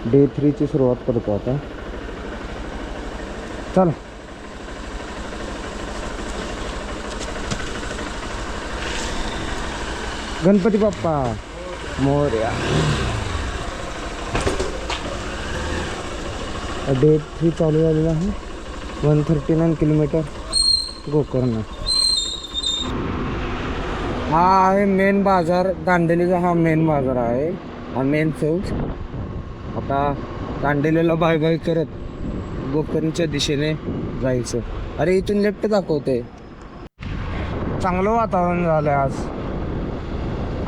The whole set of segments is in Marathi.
डे 3ची सुरुवात करतो आता. चल गणपती बाप्पा मोरया. डे 3 चालू झालेला आहे. 139 किलोमीटर गोकर्ण. हा आहे मेन बाजार दांडेलीचा. हा मेन बाजार आहे, हा मेन चौक. आता दांडेलीला बाय बाय करत गोकर्णच्या दिशेने जायचं. अरे इथून लेफ्ट दाखवते. चांगलं वातावरण झालंय आज.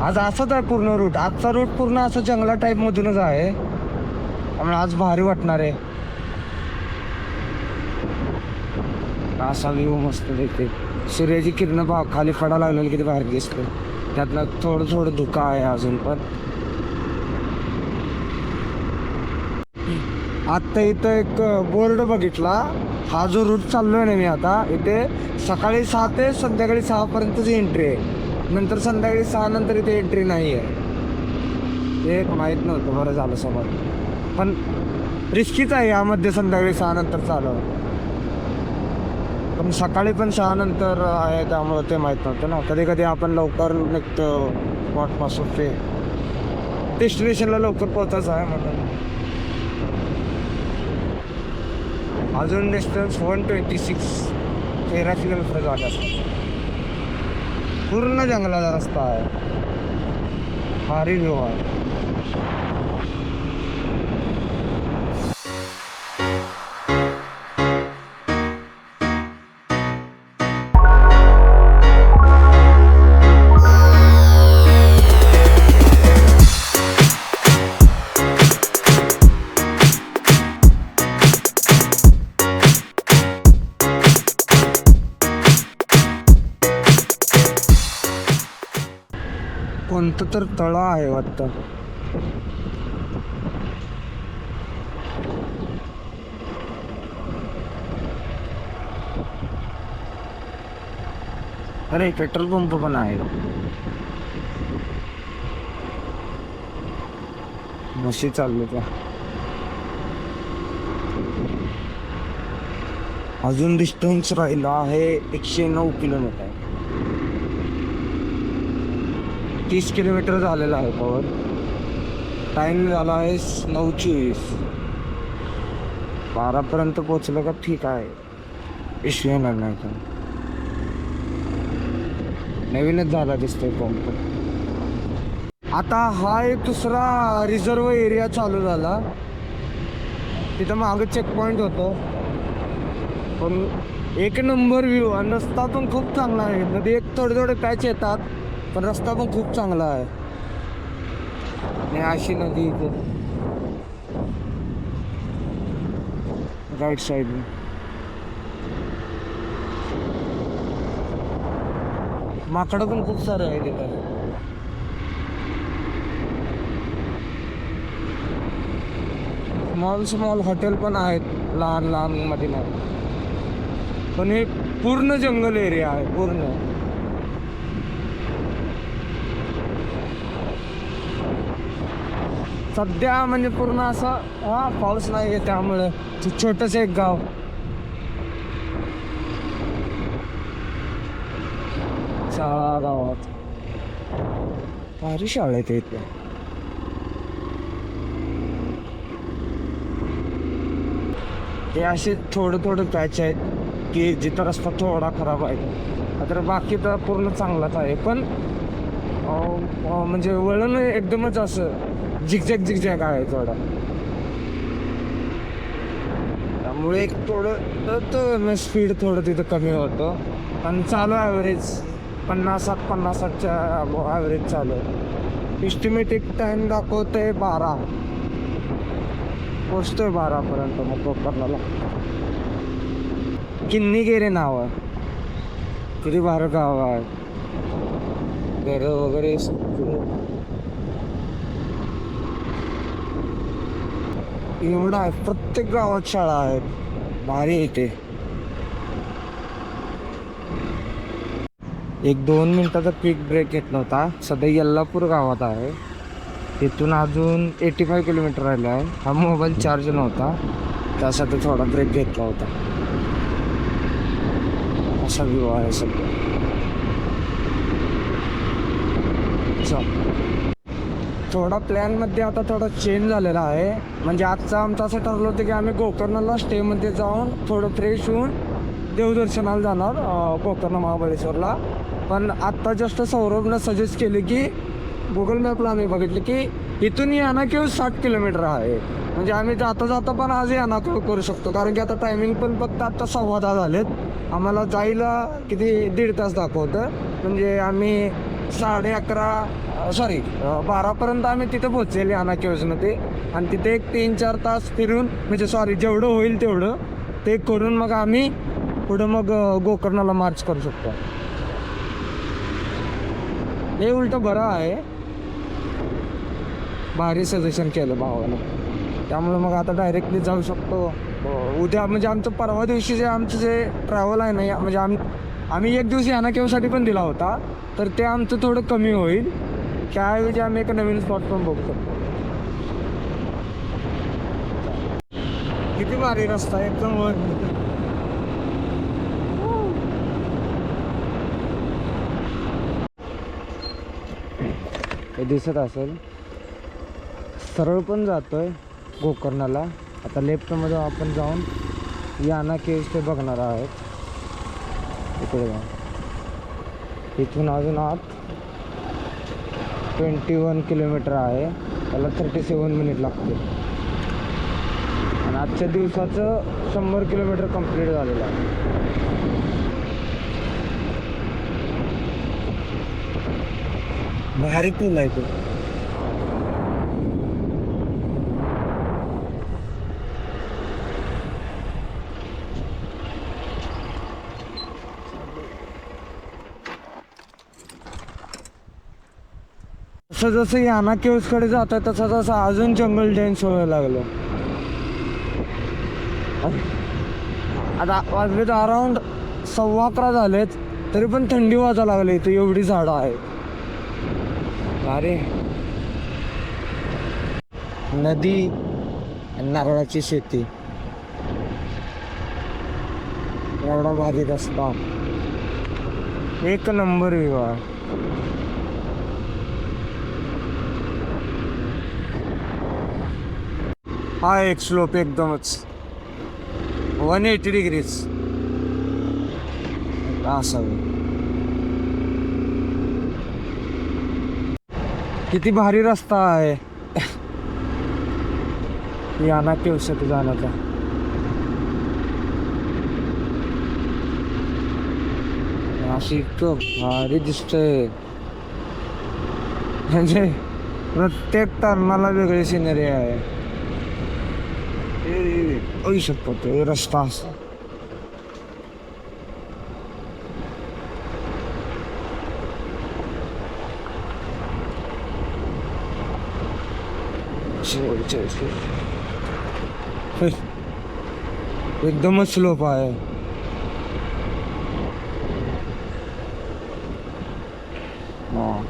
आज असंच आहे पूर्ण रूट. आजचा रूट पूर्ण असं जंगला टाईप मधूनच आहे, त्यामुळे आज भारी वाटणार आहे. असा व्ह्यू मस्त देते. सूर्याची किरण खाली पडा लागलेली किती बाहेर दिसते. त्यातनं थोडं थोडं धुका आहे अजून पण. आत्ता इथं एक बोर्ड बघितला. हा जो रूट चाललोय ना मी आता, इथे सकाळी 6 ते संध्याकाळी 6 पर्यंतची एंट्री आहे. नंतर संध्याकाळी 6 नंतर इथे एंट्री नाही आहे. हे माहीत नव्हतं, बरं झालं समज. पण रिस्कीच आहे यामध्ये संध्याकाळी 6 नंतर चालू. पण सकाळी पण 6 नंतर आहे, त्यामुळं ते माहीत नव्हतं ना. कधी कधी आपण लवकर निघतो स्पॉटपासून ते डेस्टिनेशनला लवकर पोहोचायचं आहे म्हणून. अजून डिस्टन्स 126, 13 किलोमीटर झाले असतात. पूर्ण जंगलाचा रस्ता आहे, भारी व्ह्यू आहे. कोणतं तर तळं आहे वाटतं. अरे पेट्रोल पंप पण आहे. म्हशी चाललो त्या. अजून डिस्टन्स राहिला आहे 109 किलोमीटर. 30 किलोमीटर झालेला आहे पॉवर. टाइम झाला आहे 9:24. 12पर्यंत पोहोचलं का ठीक आहे, इश्यू येणार नाही का. नवीनच झाला दिसतोय पंप. आता हा एक दुसरा रिझर्व एरिया चालू झाला. तिथं मागे चेक पॉईंट होतो. पण एक नंबर व्ह्यू आणि रस्ता पण खूप चांगला आहे. मध्ये एक थोडे थोडे पॅच येतात, पण रस्ता पण खूप चांगला आहे. आणि अशी नदी इथे राईट साईडने. माकडं पण खूप सारे आहे तिथं. स्मॉल हॉटेल पण आहेत, लहान लहान मध्ये नाही. पण हे पूर्ण जंगल एरिया आहे पूर्ण. सध्या म्हणजे पूर्ण असं पाऊस नाही आहे, त्यामुळे छोटंसं एक गाव. शाळा गावात भारी शाळा आहे इथे. ते असे थोडं थोडं पॅच आहेत की जिथं रस्ता थोडा खराब आहे, तर बाकी तर पूर्ण चांगलाच आहे. पण म्हणजे वळण एकदमच असं झिकझॅक आहे थोडा. त्यामुळे एक थोडं स्पीड थोडं तिथं कमी होतं. पण चालू ॲव्हरेज 50-60च्या ॲव्हरेज चालू आहे. इस्टिमेटेड टाईम दाखवतोय 12. पोचतोय 12पर्यंत मग गोकर्णाला. किन्नी गेरे नाव आहे. किती भारी गाव आहे. घर वगैरे एवढं आहे. प्रत्येक गावात शाळा आहेत. भारी येते. 1-2 मिनिटाचा क्विक ब्रेक घेतला होता. सध्या यल्लापूर गावात आहे. इथून अजून 85 किलोमीटर राहिला आहे. हा मोबाईल चार्ज नव्हता, त्यासाठी थोडा ब्रेक घेतला होता. असा व्ह्यू आहे सध्या. थोडा प्लॅनमध्ये आता थोडा चेंज झालेला आहे. म्हणजे आजचं आमचं असं ठरलं होतं की आम्ही गोकर्णला स्टेमध्ये जाऊन थोडं फ्रेश होऊन देवदर्शनाला जाणार गोकर्ण महाबळेश्वरला. पण आत्ता जस्ट सौरभनं सजेस्ट केले की गुगल मॅपला आम्ही बघितलं की इथून याना केवळ 60 किलोमीटर आहे. म्हणजे आम्ही जाता जाता पण आज याना करू शकतो, कारण की आता टायमिंग पण फक्त आत्ता 10:15 झालेत. आम्हाला जायला किती 1.5 तास दाखवतं. म्हणजे आम्ही 12:पर्यंत आम्ही तिथे पोहोचेल याना केव्जमध्ये. आणि तिथे एक 3-4 तास फिरून, म्हणजे जेवढं होईल तेवढं ते करून मग आम्ही पुढं मग गोकर्णाला मार्च करू शकतो. हे उलटं बरं आहे, भारी सजेशन केलं भावानं. त्यामुळे मग आता डायरेक्टली जाऊ शकतो उद्या. म्हणजे आमचं परवा दिवशी जे ट्रॅव्हल आहे ना, म्हणजे आम्ही एक दिवस याना केव्हसाठी पण दिला होता, तर ते आमचं थोडं कमी होईल. त्याऐवजी आम्ही एक नवीन स्पॉट पण बघू शकतो. किती भारी रस्ता आहे एकदम वर. हे दिसत असेल, सरळ पण जातोय गोकर्णाला. आता लेफ्टमध्ये आपण जाऊन याना केव्ज ते बघणार आहोत. इकडे जाऊन इथून अजून आत 21 किलोमीटर आहे. त्याला 37 मिनिट लागते. आणि आजच्या दिवसाचं 100 किलोमीटर कंप्लीट झालेलं आहे. भारी पूल आहे तो. जसं जसं याना केव्जकडे जात आहे तसं तसं अजून जंगल डेन्स व्हायला लागलं. आता वाजलेत अराउंड 11:15 झालेत, तरी पण थंडी वाजायला लागली. इथं एवढी झाडं आहेत. अरे नदी, नारळाची शेती, एवढा भारी रस्ता, एक नंबर व्ह्यू आहे. हा एक स्लोप एकदमच 180 डिग्रीज असावे. किती भारी रस्ता आहे याना केव्जसाठी जाण्याचा. अशी इतकं भारी दिसतंय, म्हणजे प्रत्येक टर्नाला वेगळी सिनरी आहे. होऊ शकतो तो रस्ता असा. एकदमच स्लोप आहे.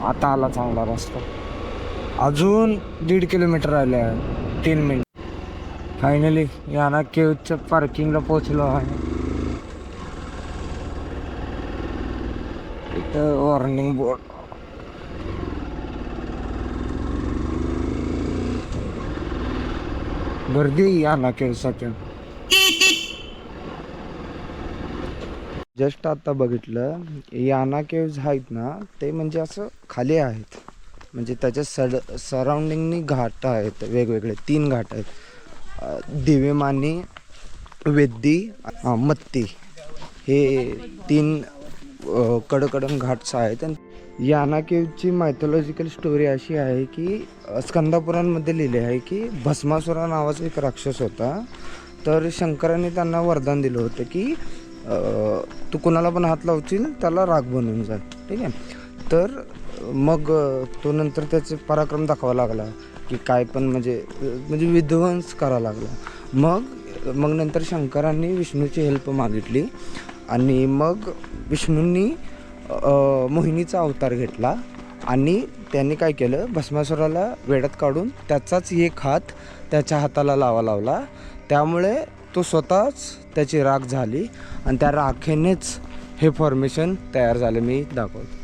आता आला चांगला रस्ता. अजून 1.5 किलोमीटर राहिले आहे, 3 मिनिट. फायनली याना केव्जच्या पार्किंगला पोहोचलो आहे. इथं वॉर्निंग बोर्ड. गर्दी याना केव्जसाठी. जस्ट आता बघितलं, याना केव्ज आहेत ना, ते म्हणजे असं खाली आहेत. म्हणजे त्याच्या सराउंडिंगनी घाट आहेत वेगवेगळे. 3 घाट आहेत, दिवेमानी, वेद्दी, मत्ती, हे 3 कडकडन घाट्स आहेत. याना केव्जची मायथॉलॉजिकल स्टोरी अशी आहे की स्कंदपुराणमध्ये लिहिले आहे की भस्मासुरा नावाचा एक राक्षस होता. तर शंकरांनी त्यांना वरदान दिलं होतं की तू कुणाला पण हात लावशील त्याला राग बनवून जा, ठीक आहे. तर मग तो नंतर त्याचे पराक्रम दाखवा लागला की काय पण म्हणजे विध्वंस करावा लागला. मग नंतर शंकरांनी विष्णूची हेल्प मागितली आणि मग विष्णूंनी मोहिनीचा अवतार घेतला आणि त्यांनी काय केलं, भस्मासुराला वेड्यात काढून त्याचाच एक हात त्याच्या हाताला लावला. त्यामुळे तो स्वतःच त्याची राख झाली आणि त्या राखेनेच हे फॉर्मेशन तयार झाले. मी दाखवतो.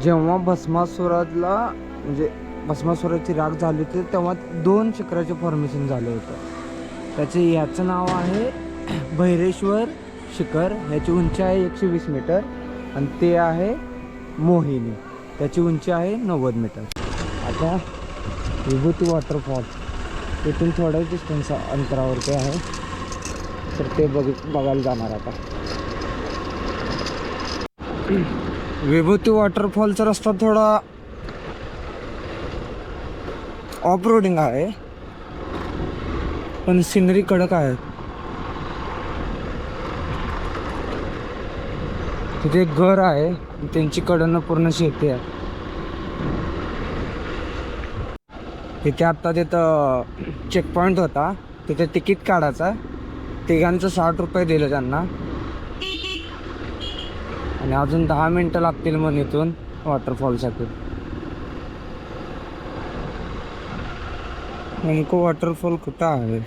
जेव्हा भस्मासुराला म्हणजे भस्मासुराची राख झाली होती तेव्हा 2 शिखराचे फॉर्मेशन झाले होतं. त्याचे याचं नाव आहे भैरेश्वर शिखर. ह्याची उंची आहे 120 मीटर आणि ते आहे मोहिनी, त्याची उंची आहे 90 मीटर. आता विभूती वॉटरफॉल इथून थोड्या डिस्टन्स अंतरावरती आहे, तर ते बघायला जाणार आता. विभूती वॉटरफॉलचा रस्ता थोडा ऑफ रोडिंग आहे, पण सिनरी कडक आहे. तिथे एक घर आहे, त्यांची कडनं पूर्ण शेती आहे. तिथे आत्ता तिथं चेकपॉईंट होता, तिथे तिकीट काढायचा. तिघांचं 60 रुपये दिलं त्यांना आणि अजून 10 मिनटं लागतील मग इथून वॉटरफॉलसाठी. नेमकं वॉटरफॉल कुठं आहे?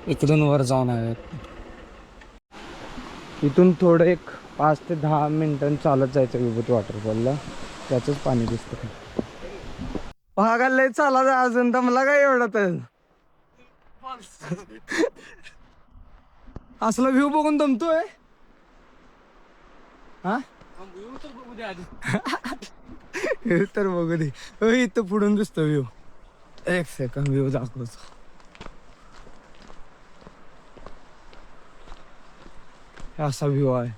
इकडून वर जाऊन आहे. इथून थोडं एक 5 ते 10 मिनिटांनी चालत जायचं विभूती वॉटरफॉलला. त्याचंच पाणी दिसतं. पहा लय चाला अजून तर मला काय एवढं तर असला व्ह्यू बघून दमतोय. हा तर बघू दे. इथं पुढून दिसतो व्ह्यू. एक सेकंड व्ह्यू दाखवतो. असा व्ह्यू आहे.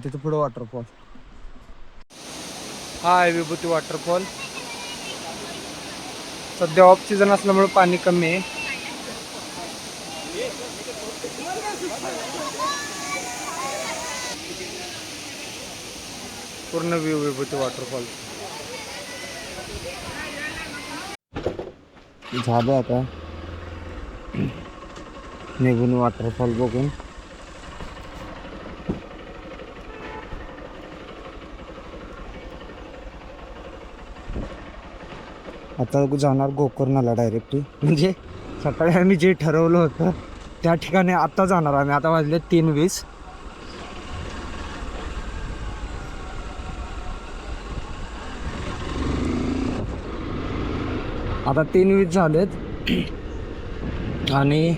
तिथं पुढं वॉटरफॉल. हा आहे विभूती वॉटरफॉल. सध्या ऑफ सीझन असल्यामुळे पाणी कमी आहे. पूर्ण व्ह्यू विभूती वॉटरफॉल झालं. आता निघून वॉटरफॉल बघून आता जाणार गोकर्णाला डायरेक्टली. म्हणजे सकाळी आम्ही जे ठरवलं होतं त्या ठिकाणी आता जाणार आम्ही. आता वाजले 3:20. आता 3:20 झालेत आणि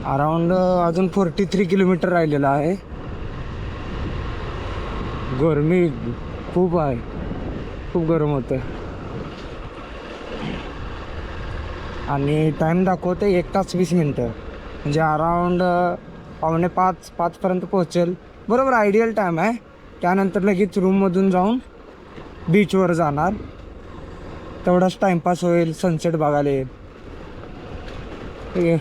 अराउंड अजून 43 किलोमीटर राहिलेलं आहे. गरमी खूप आहे, खूप गरम होतं. आणि टाईम दाखवते 1 तास 20 मिनटं. म्हणजे अराउंड 4:45 पर्यंत पोहोचेल. बरोबर आयडियल टाईम आहे. त्यानंतर लगेच रूममधून जाऊन बीचवर जाणार. तेवढाच टाईमपास होईल, सनसेट बघायला येईल. ठीक आहे.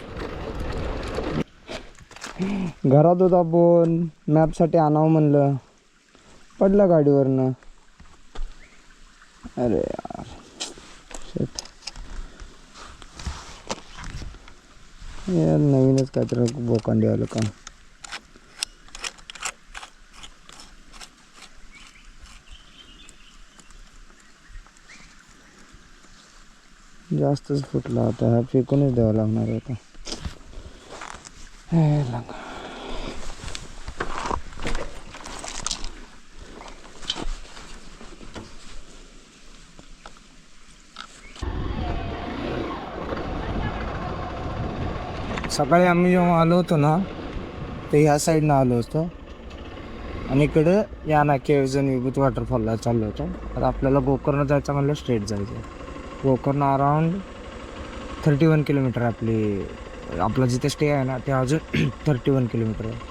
घरात होता फोन, मॅपसाठी आणावं म्हणलं, पडलं गाडीवरनं. अरे यार शेट. यार नवीनच काहीतरी बोकांडी आलं का. जास्तच फुटला आता, हा फेकूनच द्यावा लागणार आहे आता. हे लंगा. सकाळी आम्ही जेव्हा आलो होतो ना, ते ह्या साईडनं आलो होतो आणि इकडं या ना केव्ज आणि विभूत वॉटरफॉलला चाललो होतो. आता आपल्याला गोकर्ण जायचं म्हणलं, स्ट्रेट जायचं. गोकर्ण अराउंड 31 किलोमीटर आपला जिथे स्टे आहे ना ते अजून 31 किलोमीटर आहे.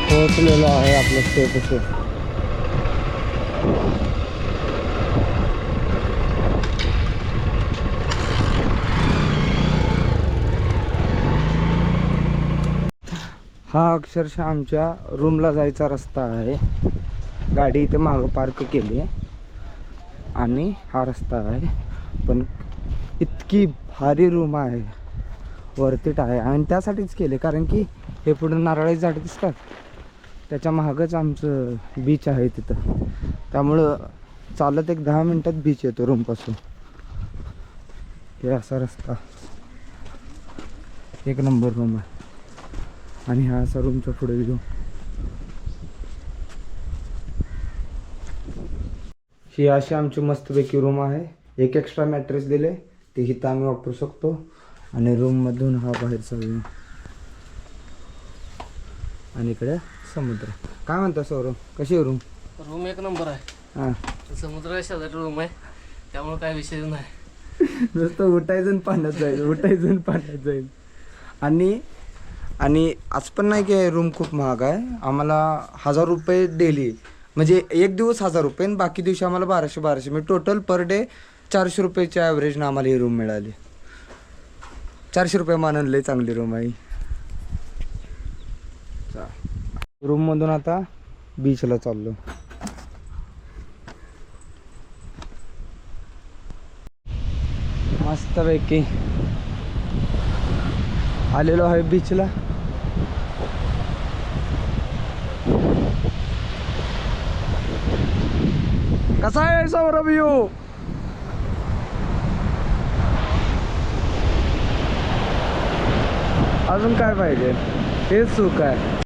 पोहोचलेलो आहे आपलं स्टेपशी. हा अक्षरशः आमच्या रूमला जायचा रस्ता आहे. गाडी इथे मागं पार्क केली आहे आणि हा रस्ता आहे. पण इतकी भारी रूम आहे, वर्थ आहे. आणि त्यासाठीच केले कारण की हे पुढे नारळी झाड दिसतात, त्याच्या मागच आमचं बीच आहे तिथं. त्यामुळं चालत एक 10 मिनटात बीच येतो रूमपासून. हे असा रस्ता, एक नंबर रूम आहे. आणि हा असा रूमचा पुढे व्ह्यू. ही अशी आमची मस्तपैकी रूम आहे. एक एक्स्ट्रा मॅट्रेस दिले, ते इथं आम्ही वापरू शकतो. आणि रूममधून हा बाहेरचा व्ह्यू. आणि इकडे समुद्र. काय म्हणता सौरव, कशी आहे रूम? रूम एक नंबर आहे. हां, समुद्र शेजारी रूम आहे, त्यामुळे काय विषय नाही. नुसतं उठायचं आणि पाण्यात जाईल, उठायचं आणि पाण्यात जाईल. आणि आज पण नाही की रूम खूप महाग आहे. आम्हाला 1000 रुपये डेली, म्हणजे एक दिवस 1000 रुपये आणि बाकी दिवशी आम्हाला 1200 म्हणजे टोटल पर डे 400 रुपयाच्या ॲव्हरेजनं आम्हाला ही रूम मिळाली. 400 रुपये मानून लई चांगली रूम आहे. रूममधून आता बीचला चाललो. मस्तपैकी आलेलो आहे बीचला. कसा आहे सौरभ व्ह्यू? अजून काय पाहिजे, हेच सुख आहे.